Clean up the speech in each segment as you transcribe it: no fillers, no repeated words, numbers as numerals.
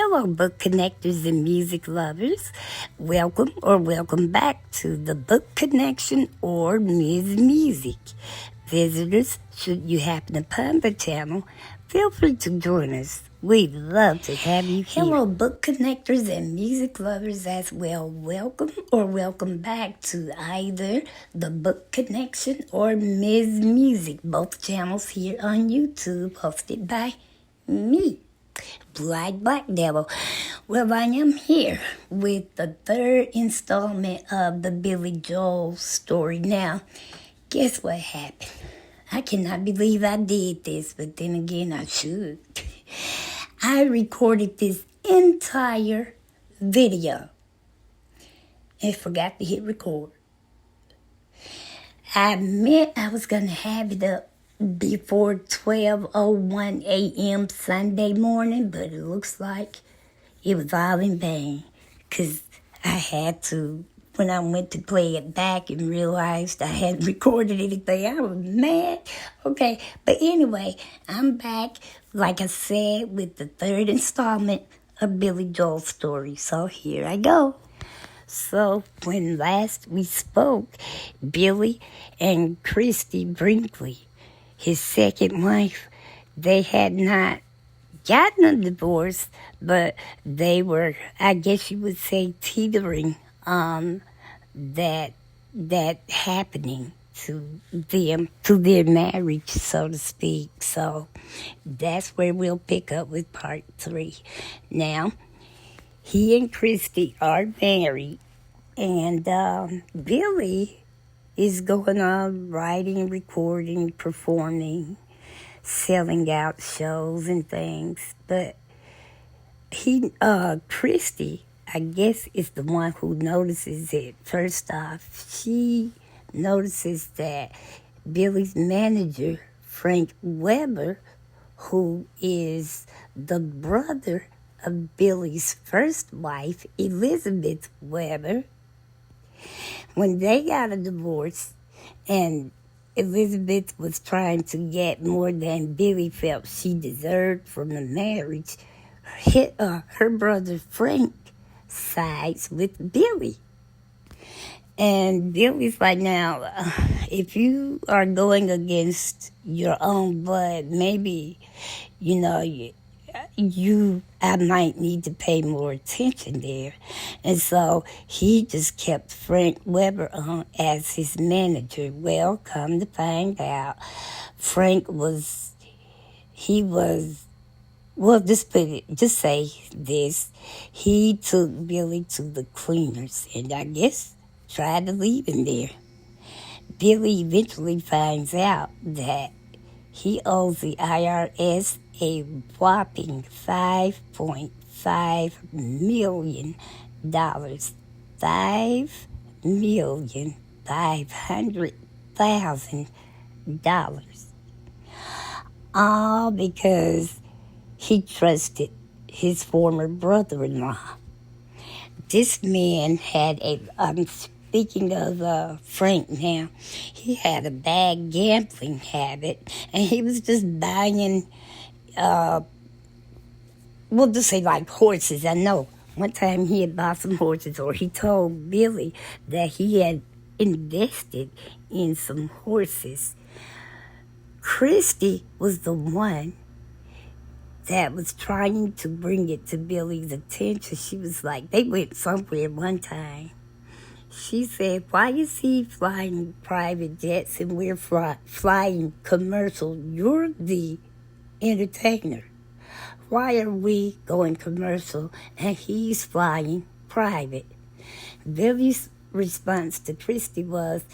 Hello, book connectors and music lovers. Welcome back to the Book Connection or Ms. Music. Visitors, should you happen upon the channel, feel free to join us. We'd love to have you here. Hello, book connectors and music lovers as well. Welcome back to either the Book Connection or Ms. Music, both channels here on YouTube, hosted by me, Blue-Eyed Black Devil. Well, I am here with the third installment of the Billy Joel story. Now, guess what happened? I cannot believe I did this, but then again, I should. I recorded this entire video and forgot to hit record. I meant I was going to have it up before 12:01 a.m. Sunday morning, but it looks like it was all in vain, because I had to, when I went to play it back and realized I hadn't recorded anything, I was mad. Okay, but anyway, I'm back, like I said, with the third installment of Billy Joel's story. So here I go. So when last we spoke, Billy and Christy Brinkley, his second wife, they had not gotten a divorce, but they were, I guess you would say, teetering on that happening to them, to their marriage, so to speak. So that's where we'll pick up with part 3. Now, he and Christy are married, and Billy is going on writing, recording, performing, selling out shows and things. But Christy, I guess, is the one who notices it. First off, she notices that Billy's manager, Frank Weber, who is the brother of Billy's first wife, Elizabeth Weber, when they got a divorce and Elizabeth was trying to get more than Billy felt she deserved from the marriage, her brother Frank sides with Billy. And Billy's like, now, if you are going against your own blood, maybe, I might need to pay more attention there. And so he just kept Frank Weber on as his manager. Well, come to find out, Frank just say this, he took Billy to the cleaners and I guess tried to leave him there. Billy eventually finds out that he owes the IRS a whopping $5.5 million. $5,500,000. All because he trusted his former brother-in-law. This man had speaking of Frank now, he had a bad gambling habit, and he was just buying, we'll just say like horses. I know one time he had bought some horses, or he told Billy that he had invested in some horses. Christy was the one that was trying to bring it to Billy's attention. She was like, they went somewhere one time. She said, why is he flying private jets and we're flying commercial? You're the entertainer. Why are we going commercial and he's flying private? Billy's response to Christy was,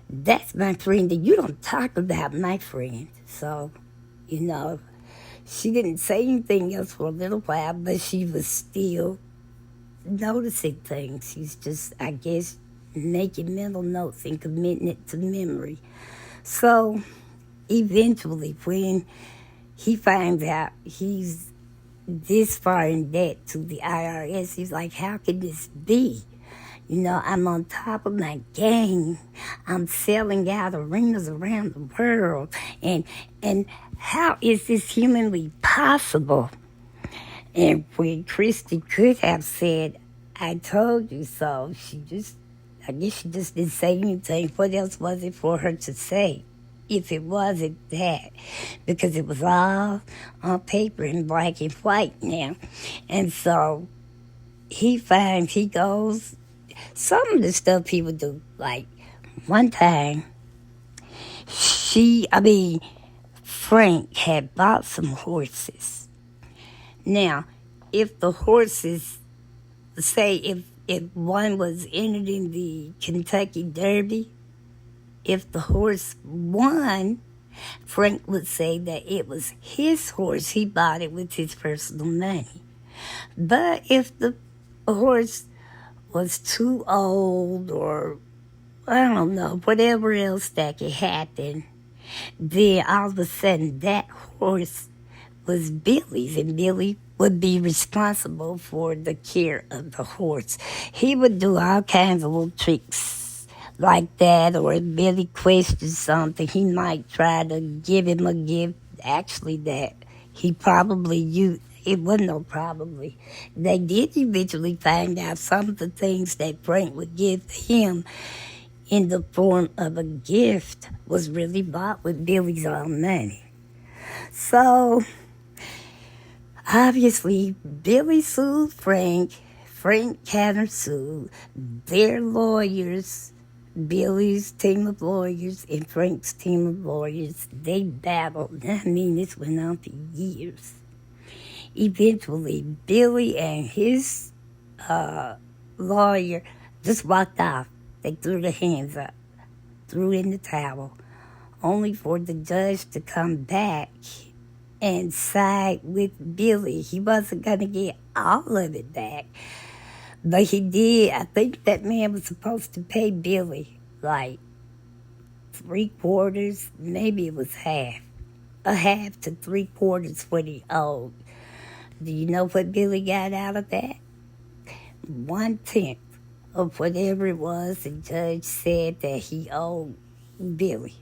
that's my friend, and you don't talk about my friend. So, she didn't say anything else for a little while, but she was still noticing things. She's just, I guess, making mental notes and committing it to memory. So eventually, when he finds out he's this far in debt to the IRS, he's like, how can this be? I'm on top of my game. I'm selling out arenas around the world. And how is this humanly possible? And when Christy could have said, I told you so, I guess she just didn't say anything. What else was it for her to say if it wasn't that? Because it was all on paper in black and white now. And so he goes, some of the stuff he would do, like one time, Frank had bought some horses. Now, if the horses, say if one was entered in the Kentucky Derby, if the horse won, Frank would say that it was his horse. He bought it with his personal money. But if the horse was too old or, I don't know, whatever else that could happen, then all of a sudden that horse was Billy's, and Billy would be responsible for the care of the horse. He would do all kinds of little tricks like that, or if Billy questioned something, he might try to give him a gift, actually, that he probably used. It wasn't no probably. They did eventually find out some of the things that Frank would give him in the form of a gift was really bought with Billy's own money. So, obviously, Billy sued Frank. Frank countersued. Their lawyers, Billy's team of lawyers and Frank's team of lawyers, they battled. This went on for years. Eventually, Billy and his lawyer just walked off. They threw their hands up, threw in the towel, only for the judge to come back and side with Billy. He wasn't going to get all of it back, but he did. I think that man was supposed to pay Billy like 3/4, maybe it was half. A half to 3/4 what he owed. Do you know what Billy got out of that? 1/10 of whatever it was the judge said that he owed Billy.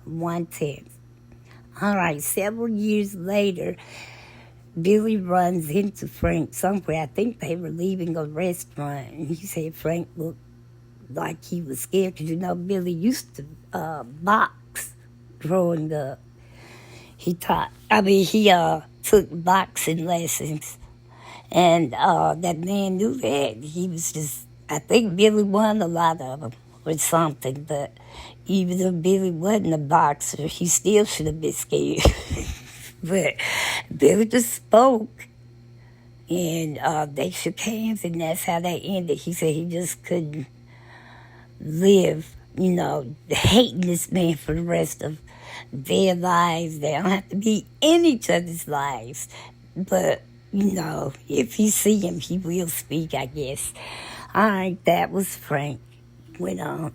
1/10. All right, several years later, Billy runs into Frank somewhere. I think they were leaving a restaurant, and he said Frank looked like he was scared, because Billy used to box growing up. He took boxing lessons, and that man knew that. He was just, I think Billy won a lot of them or something, but even though Billy wasn't a boxer, he still should have been scared. But Billy just spoke, and they shook hands, and that's how that ended. He said he just couldn't live, hating this man for the rest of their lives. They don't have to be in each other's lives. But, if he see him, he will speak, I guess. All right, that was Frank. Went on.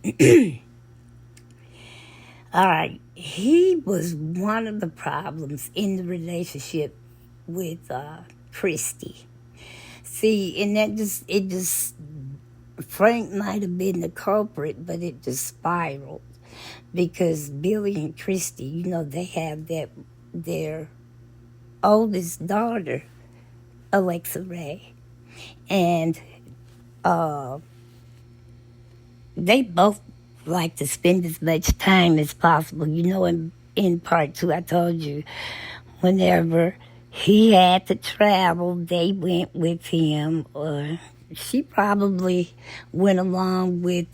All right, he was one of the problems in the relationship with Christy. See, and Frank might have been the culprit, but it just spiraled. Because Billy and Christy, they have their oldest daughter, Alexa Ray. And they both like to spend as much time as possible. In part 2, I told you, whenever he had to travel, they went with him, or she probably went along with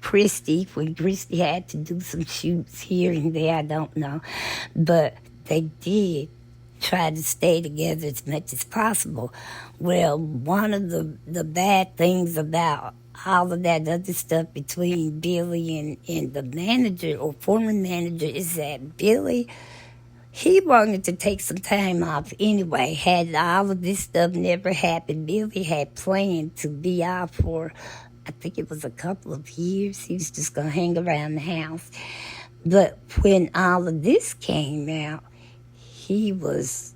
Christy when Christy had to do some shoots here and there, I don't know. But they did try to stay together as much as possible. Well, one of the bad things about all of that other stuff between Billy and the manager or former manager is that Billy, he wanted to take some time off anyway. Had all of this stuff never happened, Billy had planned to be out for, I think it was a couple of years. He was just going to hang around the house. But when all of this came out, he was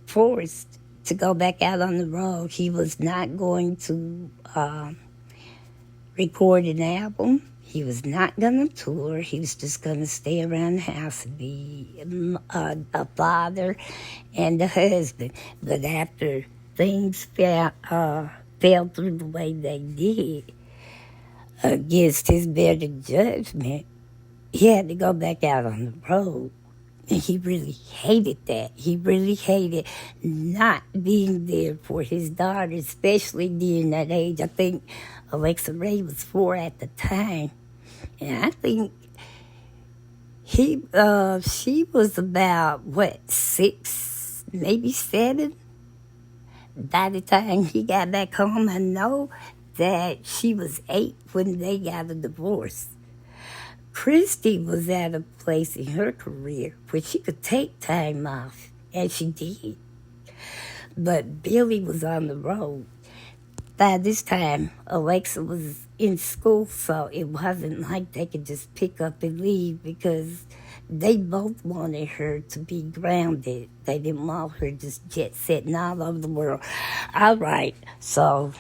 forced to go back out on the road. He was not going to record an album. He was not going to tour. He was just going to stay around the house and be a father and a husband. But after things fell through the way they did, against his better judgment, he had to go back out on the road. And he really hated that. He really hated not being there for his daughter, especially during that age. I think Alexa Ray was 4 at the time. And I think she was about, 6, maybe 7? By the time he got back home, I know that she was 8 when they got a divorce. Christy was at a place in her career where she could take time off, and she did. But Billy was on the road. By this time, Alexa was in school, so it wasn't like they could just pick up and leave because they both wanted her to be grounded. They didn't want her just jet-setting all over the world. All right, so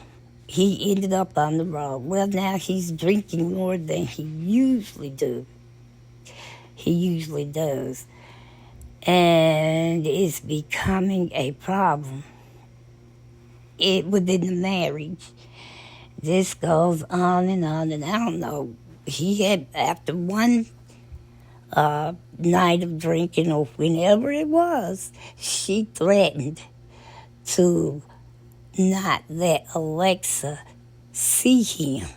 he ended up on the road. Well, now he's drinking more than he usually do. He usually does. And it's becoming a problem within the marriage. This goes on, and I don't know. He had, after one night of drinking or whenever it was, she threatened to not let Alexa see him.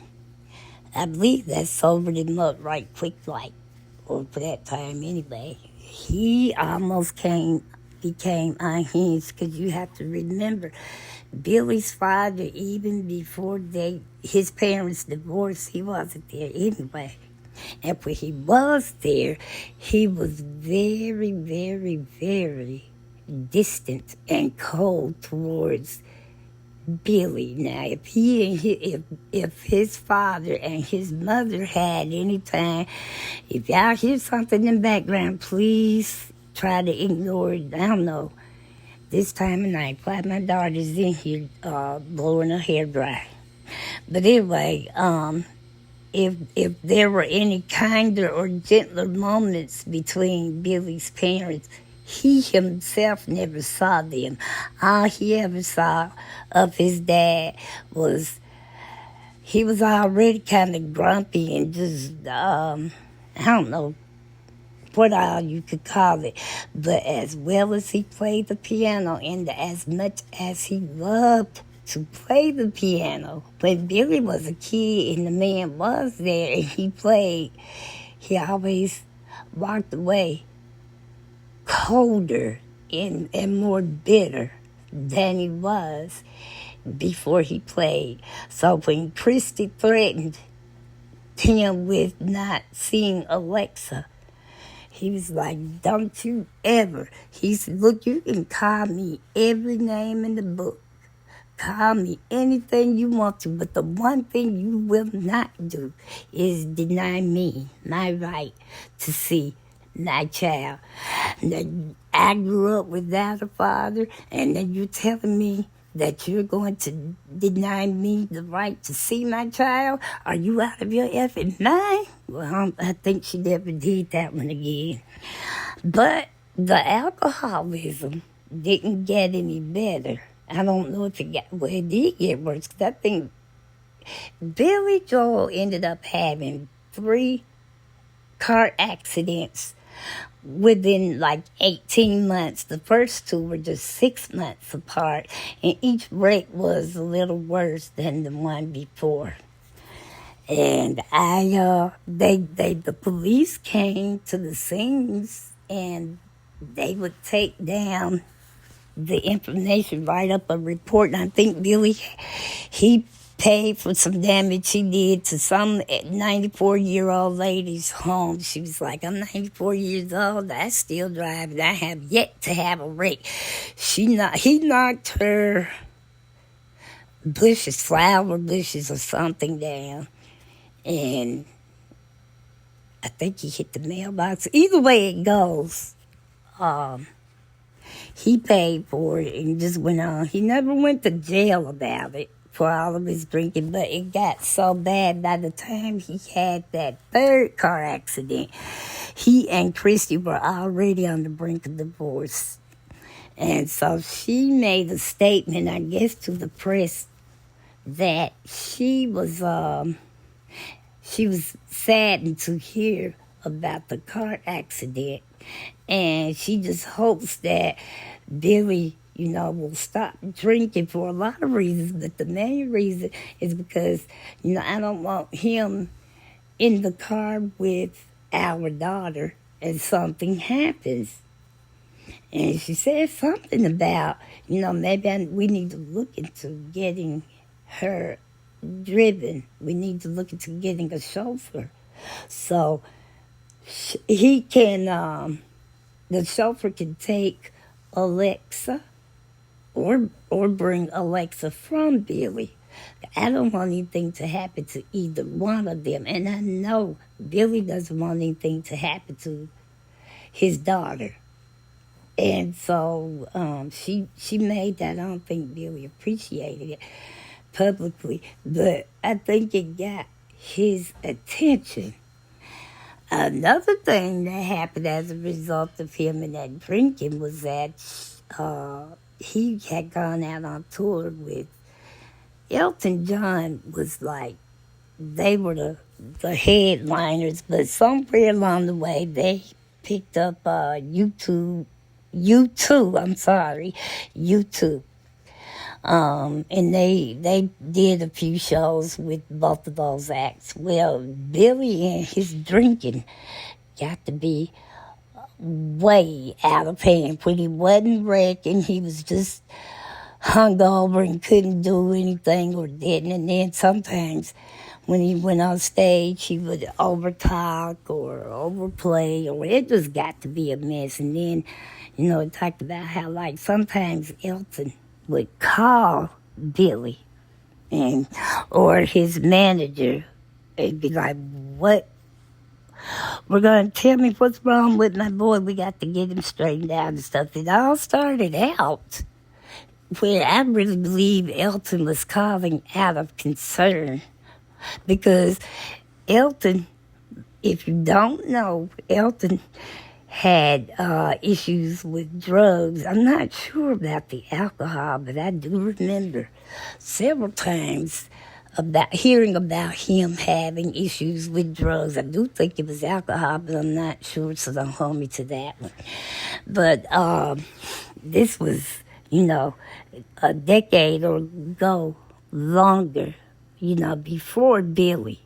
I believe that sobered him up right quick, like, or for that time anyway. He almost became unhinged, because you have to remember, Billy's father, even before his parents divorced, he wasn't there anyway. And when he was there, he was very, very, very distant and cold towards Billy. Now, if his father and his mother had any time, if y'all hear something in the background, please try to ignore it. I don't know. This time of night, while my daughter's in here blowing her hair dry. But anyway, if there were any kinder or gentler moments between Billy's parents, he himself never saw them. All he ever saw of his dad was he was already kind of grumpy and just, I don't know what all you could call it. But as well as he played the piano and as much as he loved to play the piano, when Billy was a kid and the man was there and he played, he always walked away colder and more bitter than he was before he played. So when Christy threatened him with not seeing Alexa, he was like, don't you ever. He said, look, you can call me every name in the book. Call me anything you want to, but the one thing you will not do is deny me my right to see my child. Now, I grew up without a father, and then you're telling me that you're going to deny me the right to see my child? Are you out of your effing mind? Well, I think she never did that one again. But the alcoholism didn't get any better. I don't know if it did get worse, because I think Billy Joel ended up having 3 car accidents within like 18 months. The first 2 were just 6 months apart, and each wreck was a little worse than the one before. And the police came to the scenes, and they would take down the information, write up a report. And I think Billy, he paid for some damage he did to some 94-year-old lady's home. She was like, I'm 94 years old, I still drive, and I have yet to have a wreck. He knocked her flower bushes or something down, and I think he hit the mailbox. Either way it goes, he paid for it and just went on. He never went to jail about it. for all of his drinking, but it got so bad by the time he had that third car accident, he and Christy were already on the brink of divorce. And so she made a statement, I guess, to the press that she was saddened to hear about the car accident, and she just hopes that Billy, will stop drinking for a lot of reasons, but the main reason is because, I don't want him in the car with our daughter and something happens. And she said something about, maybe we need to look into getting her driven. We need to look into getting a chauffeur. So he can, the chauffeur can take Alexa or bring Alexa from Billy. I don't want anything to happen to either one of them. And I know Billy doesn't want anything to happen to his daughter. And so she made that. I don't think Billy appreciated it publicly, but I think it got his attention. Another thing that happened as a result of him and that drinking was that he had gone out on tour with Elton John. Was like, they were the headliners, but somewhere along the way they picked up YouTube. And they did a few shows with both of those acts. Well, Billy and his drinking got to be way out of hand. When he wasn't wrecking, he was just hungover and couldn't do anything or didn't. And then sometimes when he went on stage, he would overtalk or overplay, or it just got to be a mess. And then, it talked about how, like, sometimes Elton would call Billy or his manager and be like, "What? We're going to tell me what's wrong with my boy. We got to get him straightened out and stuff." It all started out where I really believe Elton was calling out of concern, because Elton, if you don't know, Elton had issues with drugs. I'm not sure about the alcohol, but I do remember several times about hearing about him having issues with drugs. I do think it was alcohol, but I'm not sure, so don't hold me to that one. But this was, a decade or go longer, before Billy.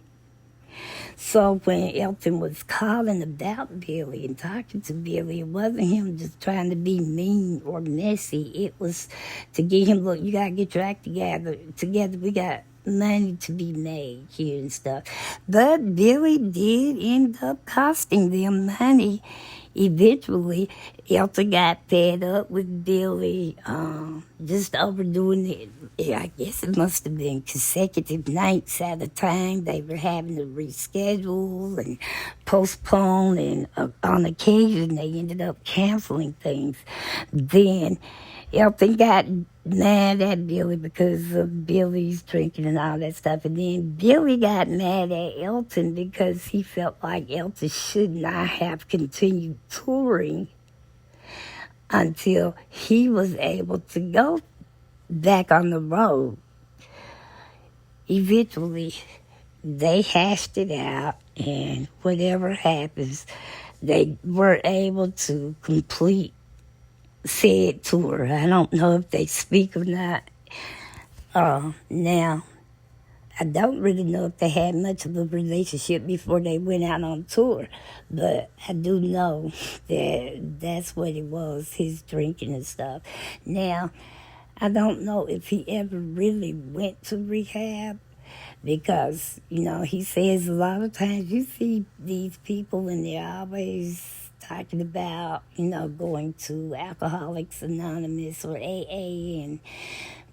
So when Elton was calling about Billy and talking to Billy, it wasn't him just trying to be mean or messy. It was to get him, look, you got to get your act together. We got money to be made here and stuff. But Billy did end up costing them money. Eventually, Elton got fed up with Billy, just overdoing it. I guess it must have been consecutive nights at a time. They were having to reschedule and postpone, and on occasion they ended up canceling things. Then Elton got mad at Billy because of Billy's drinking and all that stuff. And then Billy got mad at Elton because he felt like Elton should not have continued touring until he was able to go back on the road. Eventually, they hashed it out, and whatever happens, they were able to complete said tour. I don't know if they speak or not. Now, I don't really know if they had much of a relationship before they went out on tour, but I do know that that's what it was, his drinking and stuff. Now, I don't know if he ever really went to rehab, because, he says a lot of times you see these people and they're always talking about, going to Alcoholics Anonymous or AA, and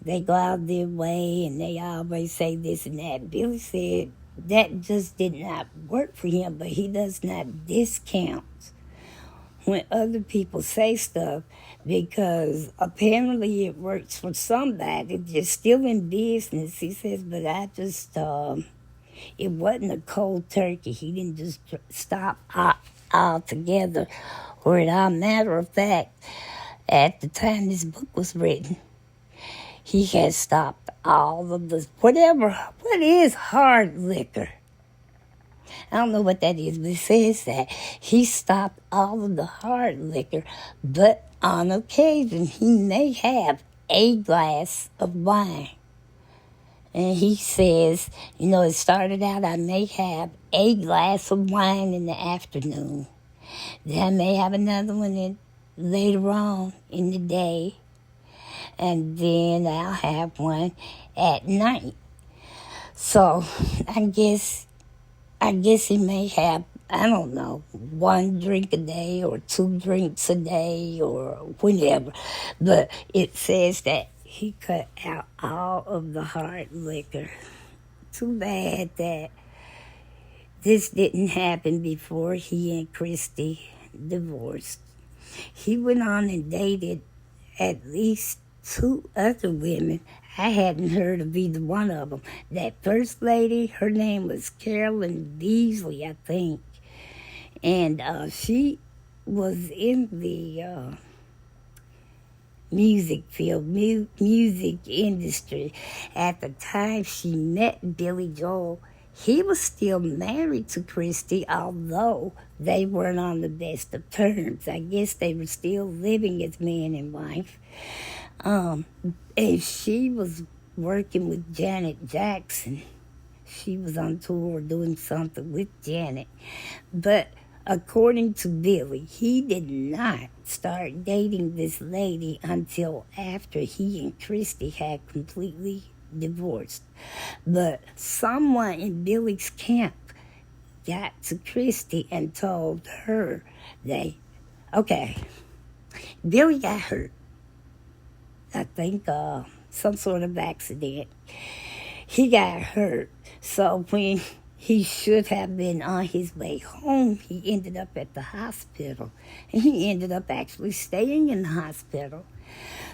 they go out their way and they always say this and that. Billy said that just did not work for him, but he does not discount when other people say stuff because apparently it works for somebody. They're still in business. He says, but I just, it wasn't a cold turkey. He didn't just stop altogether. Or, as a matter of fact, at the time this book was written, he had stopped all of the, what is hard liquor? I don't know what that is, but it says that he stopped all of the hard liquor, but on occasion he may have a glass of wine. And he says, it started out, I may have a glass of wine in the afternoon. Then I may have another one later on in the day. And then I'll have one at night. So I guess he may have, I don't know, 1 drink a day or 2 drinks a day or whatever. But it says that he cut out all of the hard liquor. Too bad that this didn't happen before he and Christy divorced. He went on and dated at least 2 other women. I hadn't heard of either one of them. That first lady, her name was Carolyn Beasley, I think. And she was in the music field, music industry. At the time she met Billy Joel, he was still married to Christy, although they weren't on the best of terms. I guess they were still living as man and wife. And she was working with Janet Jackson. She was on tour doing something with Janet. But according to Billy, he did not start dating this lady until after he and Christy had completely divorced. But someone in Billy's camp got to Christy and told her Billy got hurt. I think some sort of accident. He got hurt. So when he should have been on his way home, he ended up at the hospital. And he ended up actually staying in the hospital.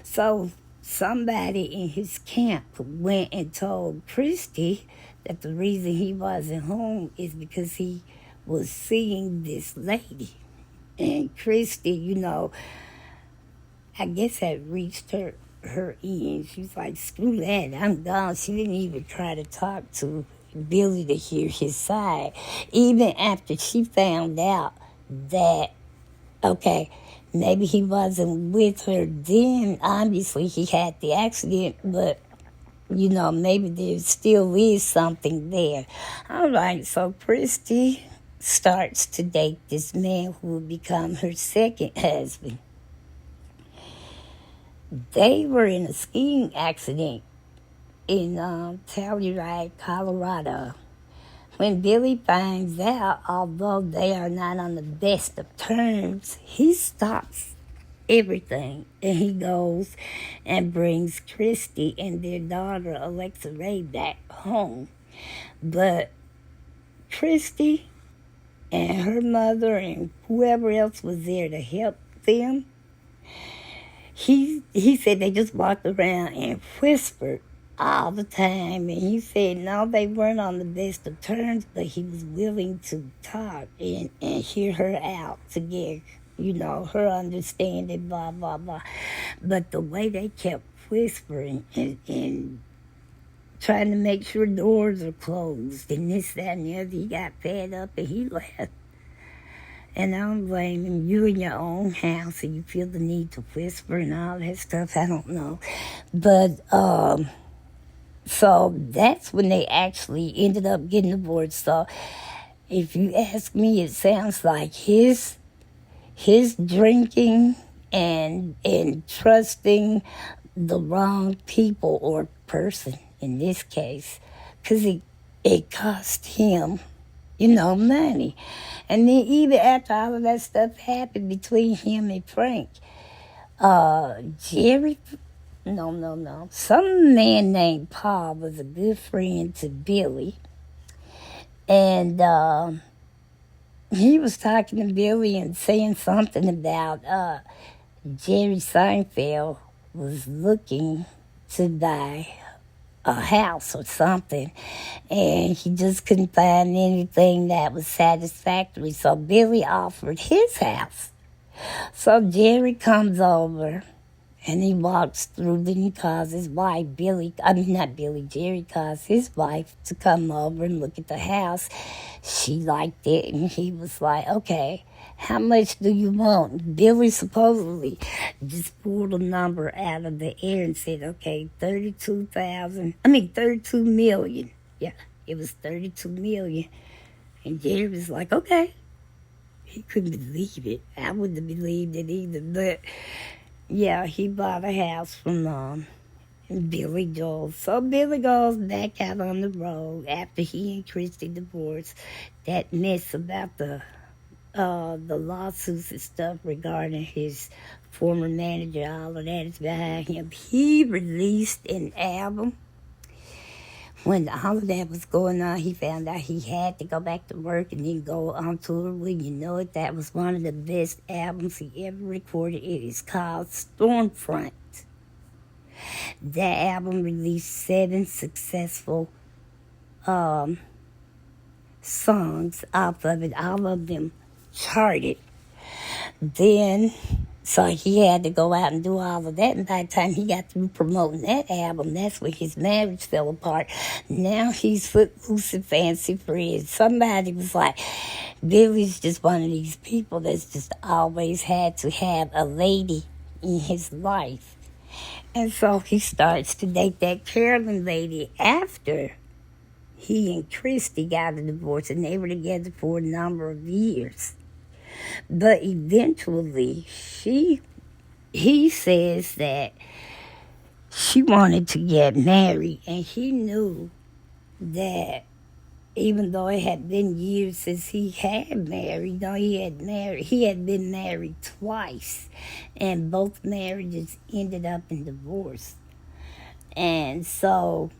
So somebody in his camp went and told Christy that the reason he wasn't home is because he was seeing this lady. And Christy, I guess had reached her end. She was like, screw that, I'm gone. She didn't even try to talk to Billy to hear his side. Even after she found out that, maybe he wasn't with her then. Obviously, he had the accident, but, maybe there still is something there. All right, so Christy starts to date this man who will become her second husband. They were in a skiing accident in Telluride, Colorado. When Billy finds out, although they are not on the best of terms, he stops everything and he goes and brings Christy and their daughter Alexa Ray back home. But Christy and her mother and whoever else was there to help them, he said they just walked around and whispered all the time. And he said, no, they weren't on the best of terms, but he was willing to talk and hear her out to get, her understanding, blah, blah, blah. But the way they kept whispering and trying to make sure doors are closed and this, that, and the other, he got fed up and he left. And I don't blame him. You in your own house and you feel the need to whisper and all that stuff. I don't know. But, so that's when they actually ended up getting divorced. So if you ask me, it sounds like his drinking and trusting the wrong people or person in this case, because it cost him, money. And then even after all of that stuff happened between him and Frank, Jerry, no. Some man named Paul was a good friend to Billy. And he was talking to Billy and saying something about Jerry Seinfeld was looking to buy a house or something, and he just couldn't find anything that was satisfactory. So Billy offered his house. So Jerry comes over and he walks through, then he calls his wife, Jerry calls his wife to come over and look at the house. She liked it, and he was like, okay, how much do you want? Billy supposedly just pulled a number out of the air and said, okay, 32 million. Yeah, it was 32 million. And Jerry was like, okay. He couldn't believe it. I wouldn't have believed it either, but yeah, he bought a house from Billy Joel. So Billy goes back out on the road after he and Christy divorced. That mess about the lawsuits and stuff regarding his former manager, all of that is behind him. He released an album. When all of that was going on, he found out he had to go back to work and then go on tour. Well, you know it, that was one of the best albums he ever recorded. It is called Stormfront. That album released 7 successful songs off of it. All of them charted. Then, so he had to go out and do all of that, and by the time he got through promoting that album, that's when his marriage fell apart. Now he's footloose and fancy free. Somebody was like, Billy's just one of these people that's just always had to have a lady in his life. And so he starts to date that Carolyn lady after he and Christy got a divorce, and they were together for a number of years. But eventually, he says that she wanted to get married, and he knew that even though it had been years since he had married, he had been married twice, and both marriages ended up in divorce. And so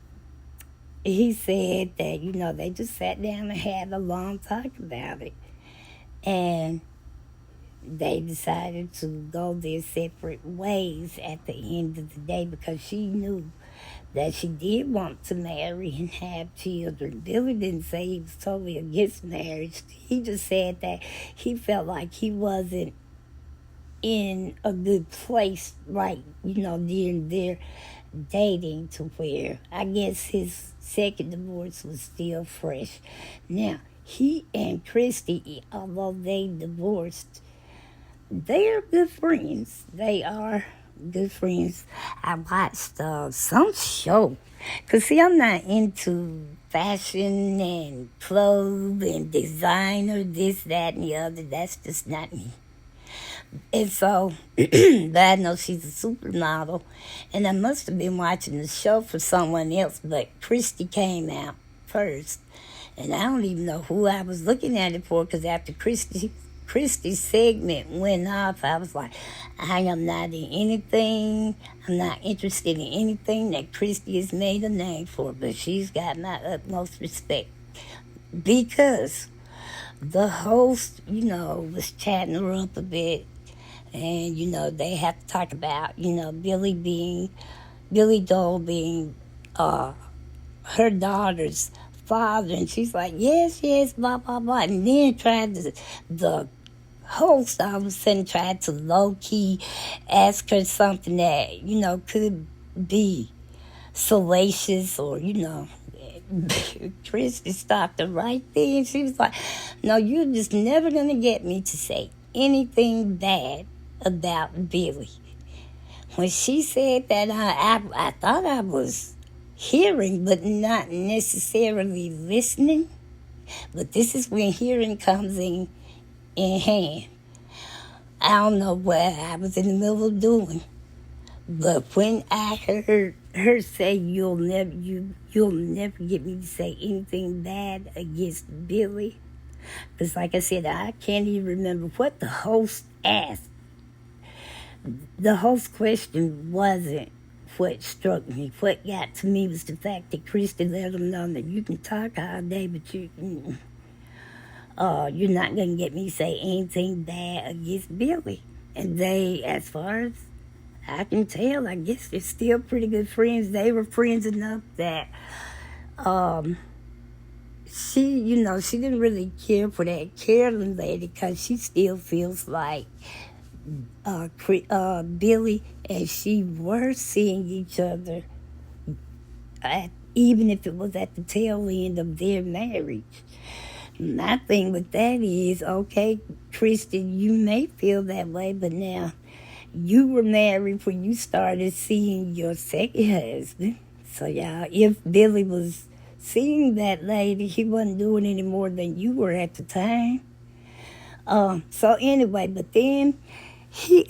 he said that, they just sat down and had a long talk about it. And they decided to go their separate ways at the end of the day because she knew that she did want to marry and have children. Billy didn't say he was totally against marriage. He just said that he felt like he wasn't in a good place during their dating, to where I guess his second divorce was still fresh. Now, he and Christy, although they divorced, they are good friends. They are good friends. I watched some show. Because, see, I'm not into fashion and clothes and designer, this, that, and the other. That's just not me. And so, but I know she's a supermodel. And I must have been watching the show for someone else, but Christy came out first. And I don't even know who I was looking at it for, because after Christy's segment went off, I was like, I am not in anything. I'm not interested in anything that Christy has made a name for, but she's got my utmost respect. Because the host, was chatting her up a bit, and, they have to talk about, Billy Joel being her daughter's father, and she's like, yes, blah, blah, blah. And then the host all of a sudden tried to low-key ask her something that, could be salacious or, Christy stopped her right there, and she was like, no, you're just never going to get me to say anything bad about Billy. When she said that, I thought I was hearing, but not necessarily listening. But this is when hearing comes in hand. I don't know what I was in the middle of doing, but when I heard her say, you'll never get me to say anything bad against Billy, because like I said, I can't even remember what the host asked. The host question wasn't what struck me. What got to me was the fact that Christy let him know that you can talk all day, but you're not going to get me to say anything bad against Billy. they, as far as I can tell, I guess they're still pretty good friends. They were friends enough that she didn't really care for that Carolyn lady because she still feels like Billy and she were seeing each other, even if it was at the tail end of their marriage. My thing with that is, okay, Kristen, you may feel that way, but now you were married when you started seeing your second husband. So, y'all, if Billy was seeing that lady, he wasn't doing any more than you were at the time. So anyway, but then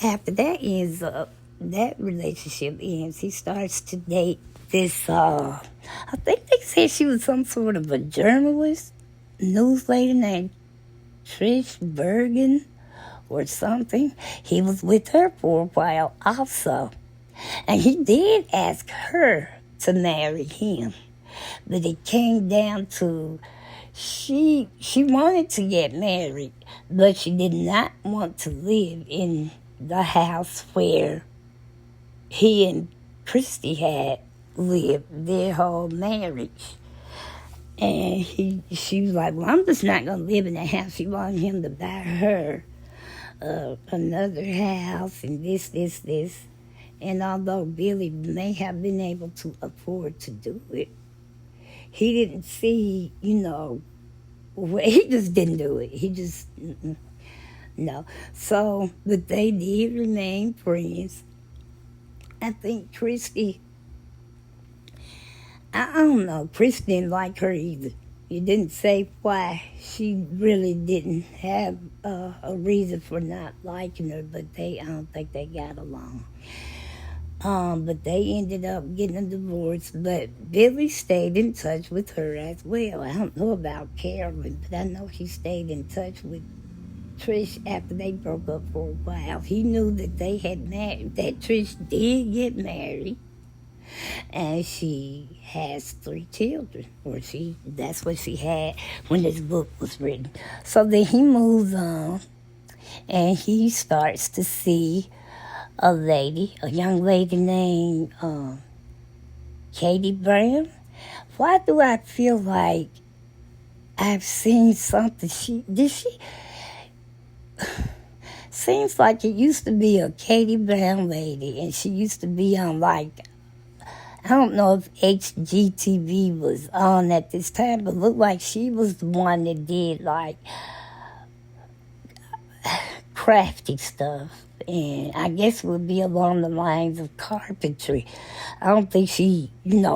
after that ends up, that relationship ends, he starts to date this, I think they said she was some sort of a journalist, news lady named Trish Bergen or something. He was with her for a while also. And he did ask her to marry him. But it came down to she wanted to get married, but she did not want to live in the house where he and Christy had lived their whole marriage. And she was like, well, I'm just not going to live in that house. She wanted him to buy her another house and this. And although Billy may have been able to afford to do it, he didn't see, he just didn't do it. He just, no. So, but they did remain friends. I think Christy, I don't know, Chris didn't like her either. He didn't say why. She really didn't have a reason for not liking her, but I don't think they got along. But they ended up getting a divorce, but Billy stayed in touch with her as well. I don't know about Carolyn, but I know he stayed in touch with Trish after they broke up for a while. He knew that they had married, that Trish did get married, and she has 3 children, or that's what she had when this book was written. So then he moves on, and he starts to see a young lady named Katie Brown. Why do I feel like I've seen something? Seems like it used to be a Katie Brown lady, and she used to be on, like, I don't know if HGTV was on at this time, but it looked like she was the one that did, like, crafty stuff. And I guess it would be along the lines of carpentry. I don't think she,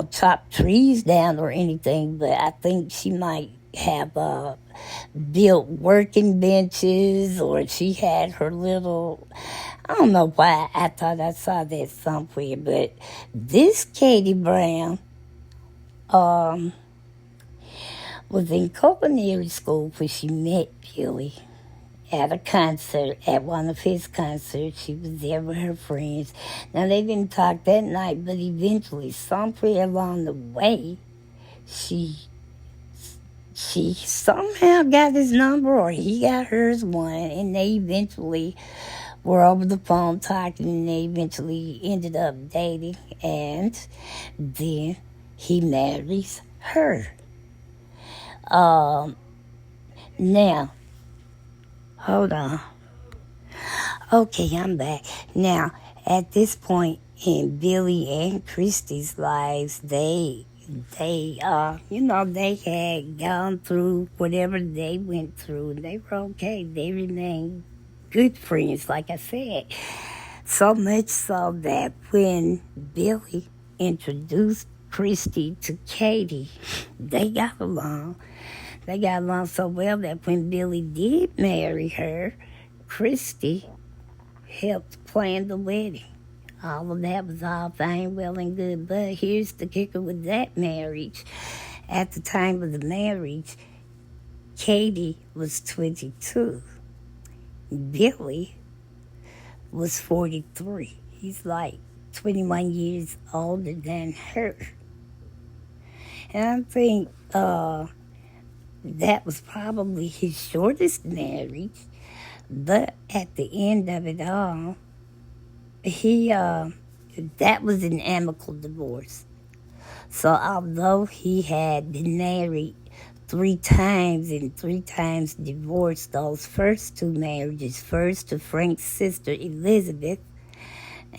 chopped trees down or anything, but I think she might have built working benches, or she had her little, I don't know why I thought I saw that somewhere, but this Katie Brown was in culinary school when she met Billy. At a concert, at one of his concerts. She was there with her friends. Now, they didn't talk that night, but eventually, somewhere along the way, she somehow got his number, or he got hers one, and they eventually were over the phone talking, and they eventually ended up dating, and then he marries her. Now, hold on. Okay, I'm back. Now, at this point in Billy and Christy's lives, they had gone through whatever they went through, and they were okay. They remained good friends, like I said. So much so that when Billy introduced Christy to Katie, they got along. They got along so well that when Billy did marry her, Christy helped plan the wedding. All of that was all fine, well, and good. But here's the kicker with that marriage. At the time of the marriage, Katie was 22. Billy was 43. He's like 21 years older than her. And I think that was probably his shortest marriage, But at the end of it all, he that was an amicable divorce. So although he had been married 3 times and 3 times divorced those first 2 marriages, first to Frank's sister Elizabeth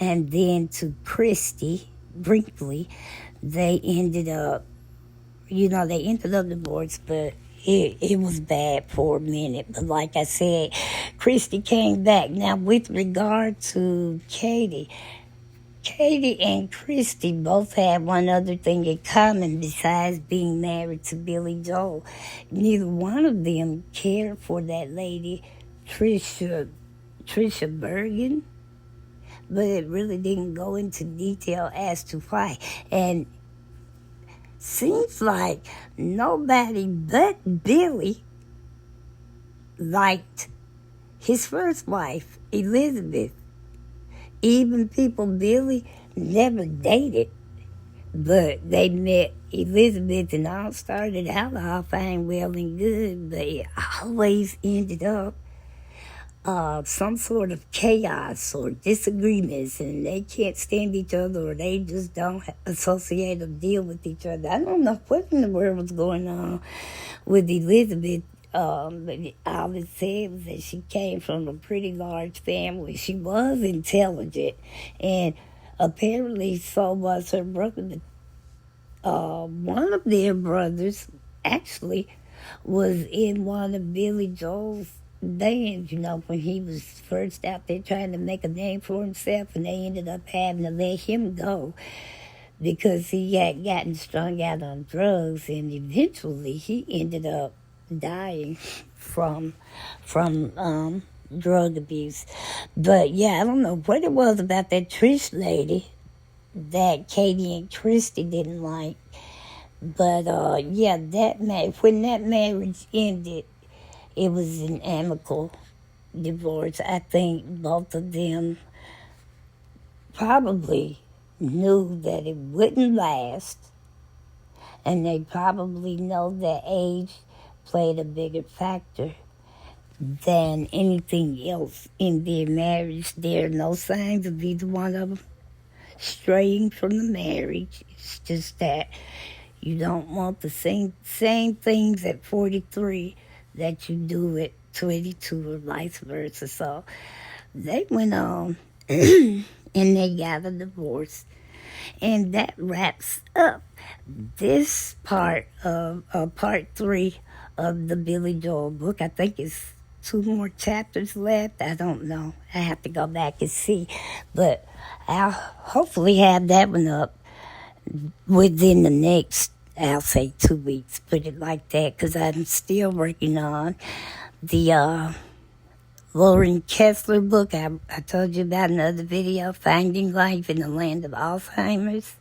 and then to Christy Brinkley, they ended up divorced, but it was bad for a minute. But like I said, Christy came back. Now, with regard to Katie and Christy both had one other thing in common besides being married to Billy Joel. Neither one of them cared for that lady, Trisha Bergen, but it really didn't go into detail as to why. And seems like nobody but Billy liked his first wife, Elizabeth. Even people Billy never dated, but they met Elizabeth and all started out all fine, well, and good, but it always ended up some sort of chaos or disagreements, and they can't stand each other, or they just don't associate or deal with each other. I don't know what in the world was going on with Elizabeth. But all it said was that she came from a pretty large family. She was intelligent, and apparently so was her brother. One of their brothers actually was in one of Billy Joel's bands, when he was first out there trying to make a name for himself, and they ended up having to let him go because he had gotten strung out on drugs, and eventually he ended up dying from drug abuse. But yeah, I don't know what it was about that Trish lady that Katie and Christy didn't like. But yeah, when that marriage ended, it was an amicable divorce. I think both of them probably knew that it wouldn't last, and they probably know that age played a bigger factor than anything else in their marriage. There are no signs of either one of them straying from the marriage. It's just that you don't want the same things at 43 that you do at 22 or vice versa. So they went on and they got a divorce. And that wraps up this part of part 3 of the Billy Joel book. I think it's 2 more chapters left. I don't know. I have to go back and see. But I'll hopefully have that one up within the next, I'll say 2 weeks. Put it like that, because I'm still working on the Lauren Kessler book I told you about in another video, Finding Life in the Land of Alzheimer's,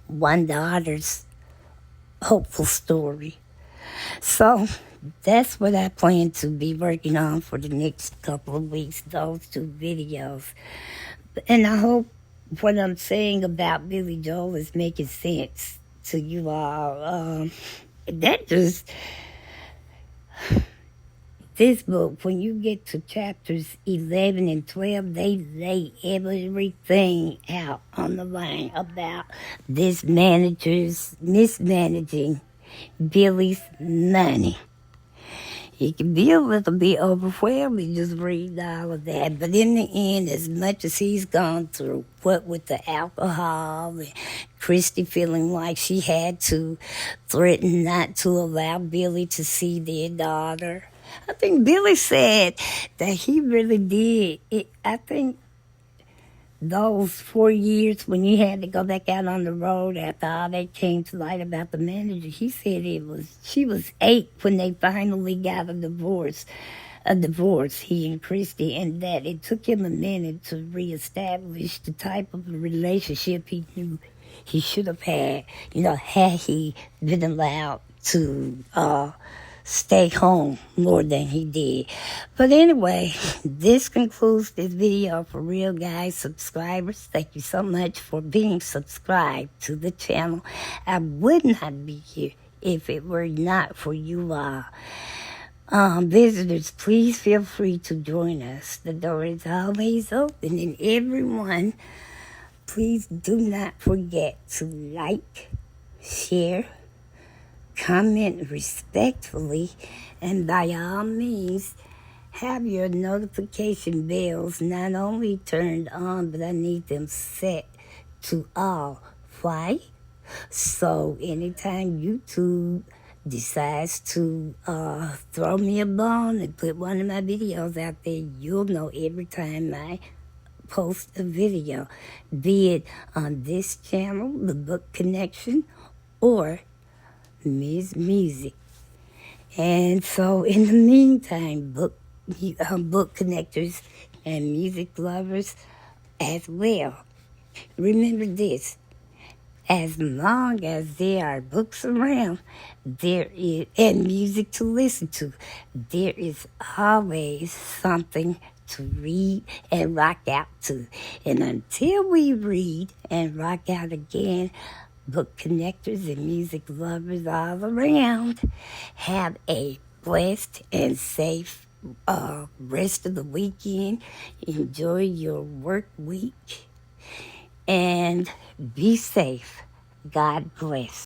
one daughter's hopeful story. So that's what I plan to be working on for the next couple of weeks, those 2 videos. And I hope what I'm saying about Billy Joel is making sense to you all. This book, when you get to chapters 11 and 12, they lay everything out on the line about this manager's mismanaging Billy's money. It can be a little bit overwhelming just reading all of that. But in the end, as much as he's gone through, what with the alcohol and Christy feeling like she had to threaten not to allow Billy to see their daughter, I think Billy said that he really did. I think those 4 years when he had to go back out on the road after all that came to light about the manager, he said she was 8 when they finally got a divorce, he and Christy, and that it took him a minute to reestablish the type of relationship he knew he should have had, had he been allowed to stay home more than he did. But anyway, this concludes this video for real guys subscribers. Thank you so much for being subscribed to the channel. I would not be here if it were not for you all. Visitors, please feel free to join us. The door is always open, and everyone, please do not forget to like, share, comment respectfully, and by all means, have your notification bells not only turned on, but I need them set to all. Why? So anytime YouTube decides to throw me a bone and put one of my videos out there, you'll know every time I post a video, be it on this channel, The Book Connection, or Ms. Music. And so in the meantime, book connectors and music lovers as well, remember this: as long as there are books around, there is, and music to listen to, there is always something to read and rock out to. And until we read and rock out again, book connectors and music lovers all around, have a blessed and safe rest of the weekend. Enjoy your work week and be safe. God bless.